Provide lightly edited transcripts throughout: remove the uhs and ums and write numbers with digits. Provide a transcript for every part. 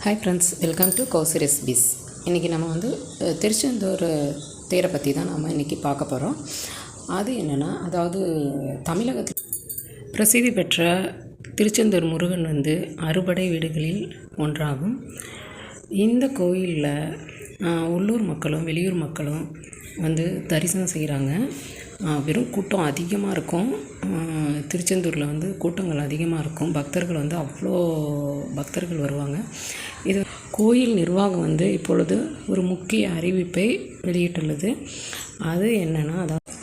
Hi friends, welcome to Kousi recipes. இன்றைக்கி நம்ம திருச்செந்தூர் தேரை பற்றி தான் நம்ம இன்றைக்கி பார்க்க போகிறோம். அது என்னென்னா, அதாவது தமிழகத்தில் பிரசித்தி பெற்ற திருச்செந்தூர் முருகன் அறுபடை வீடுகளில் ஒன்றாகும். இந்த கோயிலில் உள்ளூர் மக்களும் வெளியூர் மக்களும் தரிசனம் செய்கிறாங்க. வெறும் கூட்டம் அதிகமாக இருக்கும். திருச்செந்தூரில் கூட்டங்கள் அதிகமாக இருக்கும். பக்தர்கள் அவ்வளோ பக்தர்கள் வருவாங்க. இது கோயில் நிர்வாகம் இப்பொழுது ஒரு முக்கிய அறிவிப்பை வெளியிட்டுள்ளது. அது என்னென்னா, அதாவது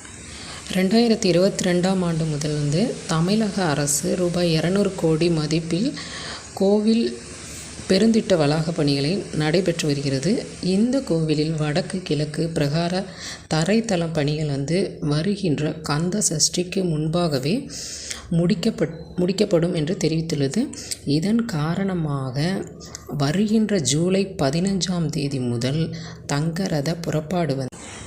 2022ஆம் ஆண்டு முதல் தமிழக அரசு ரூபாய் 200 கோடி மதிப்பில் கோவில் பெருந்திட்ட வளாக பணிகளை நடைபெற்று வருகிறது. இந்த கோவிலில் வடக்கு கிழக்கு பிரகார தரைத்தளம் பணிகள் வருகின்ற கந்த சஷ்டிக்கு முன்பாகவே முடிக்கப்படும் என்று தெரிவித்துள்ளது. இதன் காரணமாக வருகின்ற ஜூலை 15ஆம் தேதி முதல் தங்கரத புறப்பாடு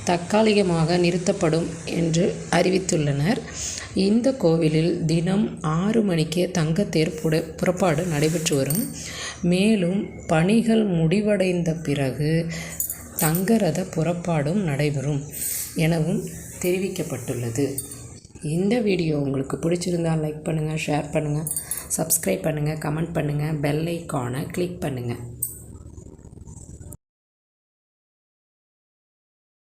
தற்காலிகமாக நிறுத்தப்படும் என்று அறிவித்துள்ளனர். இந்த கோவிலில் தினம் 6 மணிக்கே தங்கத்தேர் புறப்பாடு நடைபெற்று வரும். மேலும் பணிகள் முடிவடைந்த பிறகு தங்கரத புறப்பாடும் நடைபெறும் எனவும் தெரிவிக்கப்பட்டுள்ளது. இந்த வீடியோ உங்களுக்கு பிடிச்சிருந்தால் லைக் பண்ணுங்கள், ஷேர் பண்ணுங்கள், சப்ஸ்கிரைப் பண்ணுங்கள், கமெண்ட் பண்ணுங்கள், பெல் ஐக்கானை கிளிக் பண்ணுங்கள்.